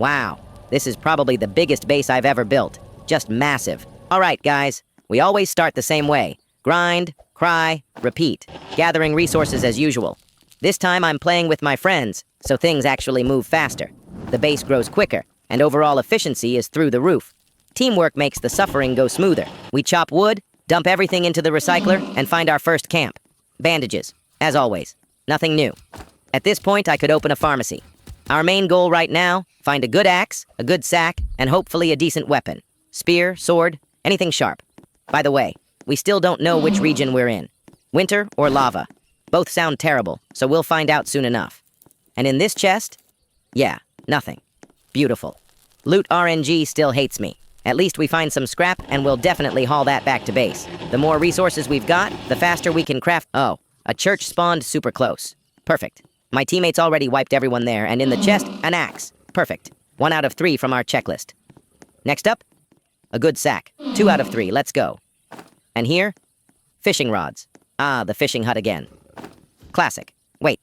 Wow, this is probably the biggest base I've ever built. Just massive. All right, guys, we always start the same way. Grind, cry, repeat, gathering resources as usual. This time I'm playing with my friends, so things actually move faster. The base grows quicker, and overall efficiency is through the roof. Teamwork makes the suffering go smoother. We chop wood, dump everything into the recycler, and find our first camp. Bandages, as always. Nothing new. At this point, I could open a pharmacy. Our main goal right now, find a good axe, a good sack, and hopefully a decent weapon. Spear, sword, anything sharp. By the way, we still don't know which region we're in. Winter or lava. Both sound terrible, so we'll find out soon enough. And in this chest? Yeah, nothing. Beautiful. Loot RNG still hates me. At least we find some scrap, and we'll definitely haul that back to base. The more resources we've got, the faster we can craft— Oh, a church spawned super close. Perfect. My teammates already wiped everyone there, and in the chest, an axe. Perfect. 1 out of 3 from our checklist. Next up, a good sack. 2 out of 3, let's go. And here, fishing rods. Ah, the fishing hut again. Classic. Wait.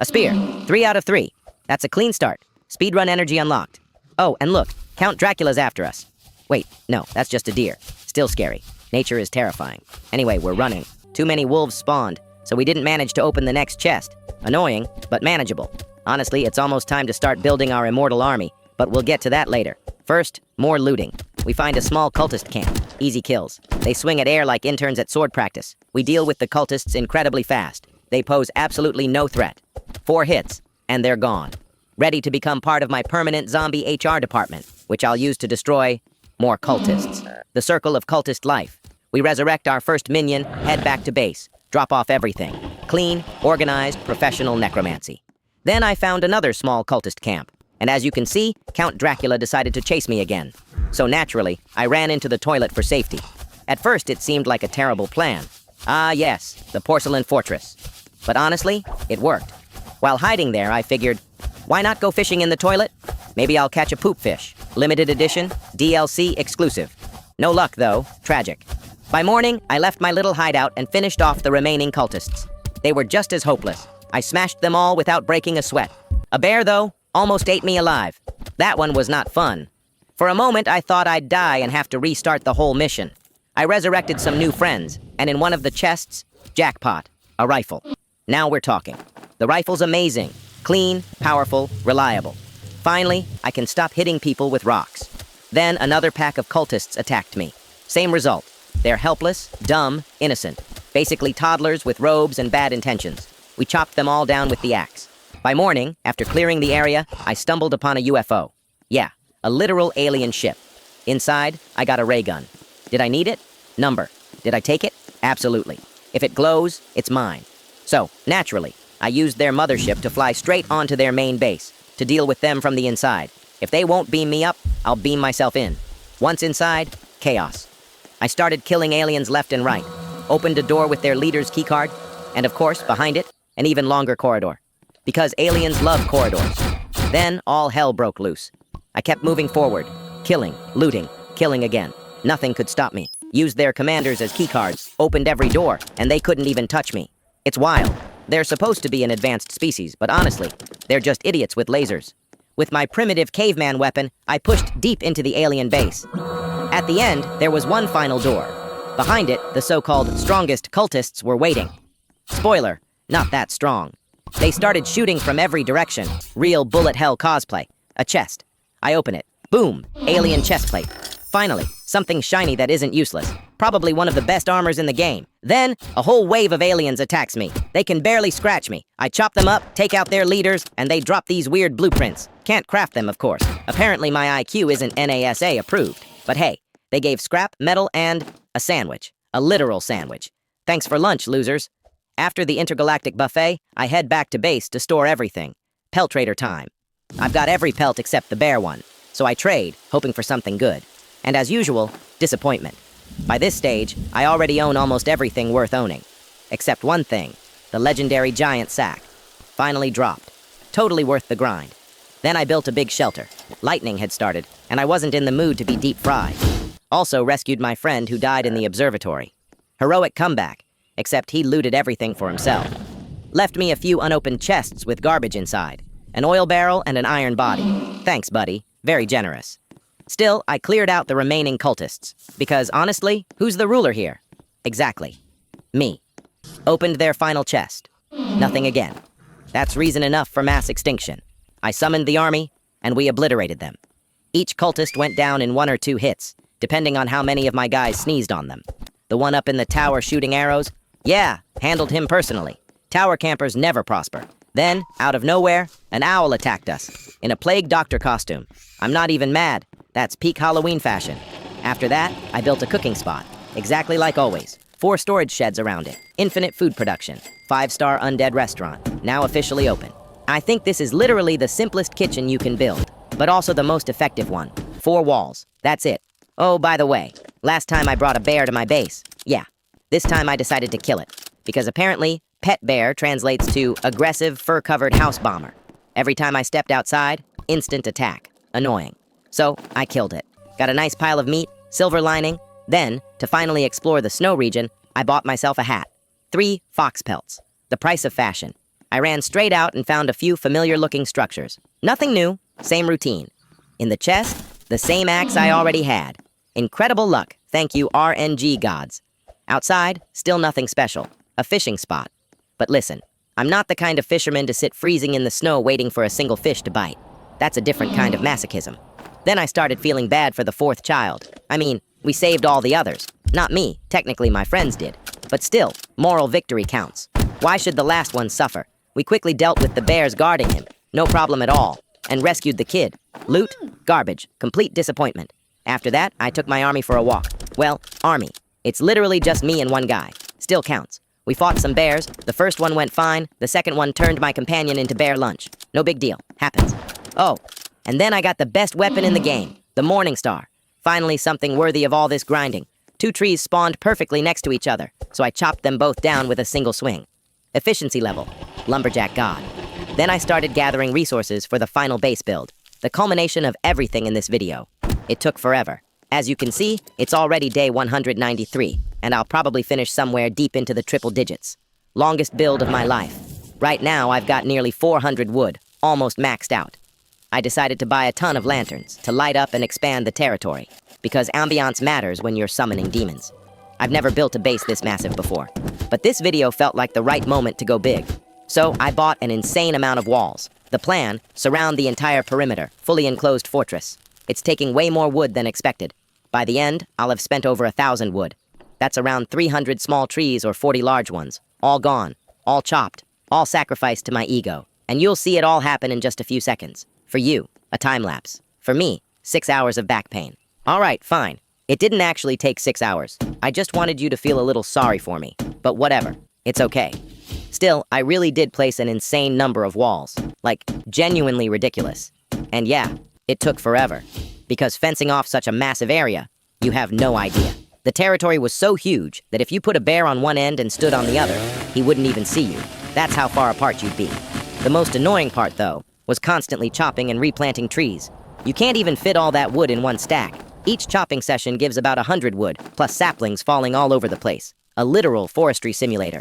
A spear. 3 out of 3. That's a clean start. Speedrun energy unlocked. Oh, and look, Count Dracula's after us. Wait, no, that's just a deer. Still scary. Nature is terrifying. Anyway, we're running. Too many wolves spawned, so we didn't manage to open the next chest. Annoying, but manageable. Honestly, it's almost time to start building our immortal army, but we'll get to that later. First, more looting. We find a small cultist camp. Easy kills. They swing at air like interns at sword practice. We deal with the cultists incredibly fast. They pose absolutely no threat. 4 hits, and they're gone. Ready to become part of my permanent zombie HR department, which I'll use to destroy more cultists. The circle of cultist life. We resurrect our first minion, head back to base, drop off everything. Clean, organized, professional necromancy. Then I found another small cultist camp, and as you can see, Count Dracula decided to chase me again. So naturally, I ran into the toilet for safety. At first, it seemed like a terrible plan. Ah yes, the porcelain fortress. But honestly, it worked. While hiding there, I figured, why not go fishing in the toilet? Maybe I'll catch a poop fish. Limited edition, DLC exclusive. No luck though, tragic. By morning, I left my little hideout and finished off the remaining cultists. They were just as hopeless. I smashed them all without breaking a sweat. A bear, though, almost ate me alive. That one was not fun. For a moment, I thought I'd die and have to restart the whole mission. I resurrected some new friends, and in one of the chests, jackpot, a rifle. Now we're talking. The rifle's amazing. Clean, powerful, reliable. Finally, I can stop hitting people with rocks. Then another pack of cultists attacked me. Same result. They're helpless, dumb, innocent. Basically toddlers with robes and bad intentions. We chopped them all down with the axe. By morning, after clearing the area, I stumbled upon a UFO. Yeah, a literal alien ship. Inside, I got a ray gun. Did I need it? Number. Did I take it? Absolutely. If it glows, it's mine. So, naturally, I used their mothership to fly straight onto their main base, to deal with them from the inside. If they won't beam me up, I'll beam myself in. Once inside, chaos. I started killing aliens left and right, opened a door with their leader's keycard, and of course, behind it, an even longer corridor. Because aliens love corridors. Then all hell broke loose. I kept moving forward, killing, looting, killing again. Nothing could stop me. Used their commanders as keycards, opened every door, and they couldn't even touch me. It's wild. They're supposed to be an advanced species, but honestly, they're just idiots with lasers. With my primitive caveman weapon, I pushed deep into the alien base. At the end, there was one final door. Behind it, the so-called strongest cultists were waiting. Spoiler, not that strong. They started shooting from every direction. Real bullet hell cosplay. A chest. I open it. Boom! Alien chest plate. Finally, something shiny that isn't useless. Probably one of the best armors in the game. Then, a whole wave of aliens attacks me. They can barely scratch me. I chop them up, take out their leaders, and they drop these weird blueprints. Can't craft them, of course. Apparently my IQ isn't NASA approved. But hey, they gave scrap, metal, and a sandwich. A literal sandwich. Thanks for lunch, losers. After the intergalactic buffet, I head back to base to store everything. Pelt trader time. I've got every pelt except the bear one, so I trade, hoping for something good. And as usual, disappointment. By this stage, I already own almost everything worth owning. Except one thing, the legendary giant sack. Finally dropped. Totally worth the grind. Then I built a big shelter. Lightning had started, and I wasn't in the mood to be deep fried. Also rescued my friend who died in the observatory. Heroic comeback, except he looted everything for himself. Left me a few unopened chests with garbage inside. an oil barrel, and an iron body. Thanks, buddy. Very generous. Still, I cleared out the remaining cultists. Because, honestly, who's the ruler here? Exactly. Me. Opened their final chest. Nothing again. That's reason enough for mass extinction. I summoned the army, and we obliterated them. Each cultist went down in 1 or 2 hits, depending on how many of my guys sneezed on them. The one up in the tower shooting arrows? Yeah, handled him personally. Tower campers never prosper. Then, out of nowhere, an owl attacked us, in a plague doctor costume. I'm not even mad. That's peak Halloween fashion. After that, I built a cooking spot, exactly like always. 4 storage sheds around it, infinite food production, 5-star undead restaurant, now officially open. I think this is literally the simplest kitchen you can build, but also the most effective one. 4 walls, that's it. Oh, by the way, last time I brought a bear to my base. Yeah, this time I decided to kill it, because apparently, pet bear translates to aggressive, fur-covered house bomber. Every time I stepped outside, instant attack. Annoying. So, I killed it. Got a nice pile of meat, silver lining. Then, to finally explore the snow region, I bought myself a hat. 3 fox pelts. The price of fashion. I ran straight out and found a few familiar-looking structures. Nothing new, same routine. In the chest, the same axe I already had. Incredible luck, thank you RNG gods. Outside, still nothing special. A fishing spot. But listen, I'm not the kind of fisherman to sit freezing in the snow waiting for a single fish to bite. That's a different kind of masochism. Then I started feeling bad for the 4th child. I mean, we saved all the others. Not me, technically my friends did. But still, moral victory counts. Why should the last one suffer? We quickly dealt with the bears guarding him, no problem at all, and rescued the kid. Loot? Garbage. Complete disappointment. After that, I took my army for a walk. Well, army. It's literally just me and one guy. Still counts. We fought some bears. The first one went fine. The second one turned my companion into bear lunch. No big deal. Happens. Oh, and then I got the best weapon in the game, the Morning Star. Finally something worthy of all this grinding. 2 trees spawned perfectly next to each other, so I chopped them both down with a single swing. Efficiency level. Lumberjack God. Then I started gathering resources for the final base build, the culmination of everything in this video. It took forever. As you can see, it's already day 193, and I'll probably finish somewhere deep into the triple digits. Longest build of my life. Right now, I've got nearly 400 wood, almost maxed out. I decided to buy a ton of lanterns to light up and expand the territory, because ambiance matters when you're summoning demons. I've never built a base this massive before, but this video felt like the right moment to go big. So I bought an insane amount of walls. The plan, surround the entire perimeter, fully enclosed fortress. It's taking way more wood than expected. By the end, I'll have spent over 1,000 wood. That's around 300 small trees or 40 large ones. All gone, all chopped, all sacrificed to my ego. And you'll see it all happen in just a few seconds. For you, a time lapse. For me, 6 hours of back pain. All right, fine. It didn't actually take 6 hours. I just wanted you to feel a little sorry for me. But whatever, it's okay. Still, I really did place an insane number of walls. Like, genuinely ridiculous. And yeah, it took forever. Because fencing off such a massive area, you have no idea. The territory was so huge that if you put a bear on one end and stood on the other, he wouldn't even see you. That's how far apart you'd be. The most annoying part, though, was constantly chopping and replanting trees. You can't even fit all that wood in one stack. Each chopping session gives about 100 wood, plus saplings falling all over the place. A literal forestry simulator.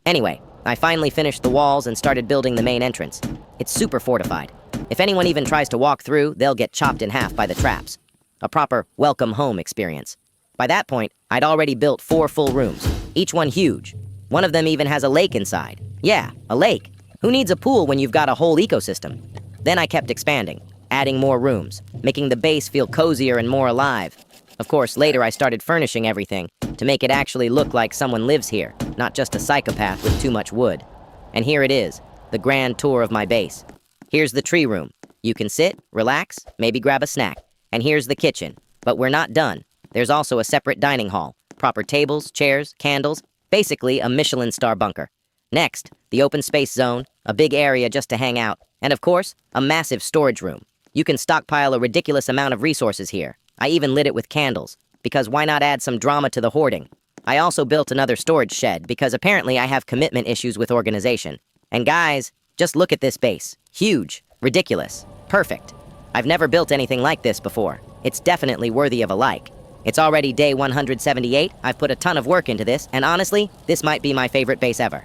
Anyway, I finally finished the walls and started building the main entrance. It's super fortified. If anyone even tries to walk through, they'll get chopped in half by the traps. A proper welcome home experience. By that point, I'd already built 4 full rooms, each one huge. One of them even has a lake inside. Yeah, a lake. Who needs a pool when you've got a whole ecosystem? Then I kept expanding, adding more rooms, making the base feel cozier and more alive. Of course, later I started furnishing everything to make it actually look like someone lives here, not just a psychopath with too much wood. And here it is, the grand tour of my base. Here's the tree room. You can sit, relax, maybe grab a snack. And here's the kitchen. But we're not done. There's also a separate dining hall, proper tables, chairs, candles, basically a Michelin star bunker. Next, the open space zone, a big area just to hang out, and of course, a massive storage room. You can stockpile a ridiculous amount of resources here. I even lit it with candles, because why not add some drama to the hoarding? I also built another storage shed, because apparently I have commitment issues with organization. And guys, just look at this base. Huge, ridiculous, perfect. I've never built anything like this before. It's definitely worthy of a like. It's already day 178, I've put a ton of work into this, and honestly, this might be my favorite base ever.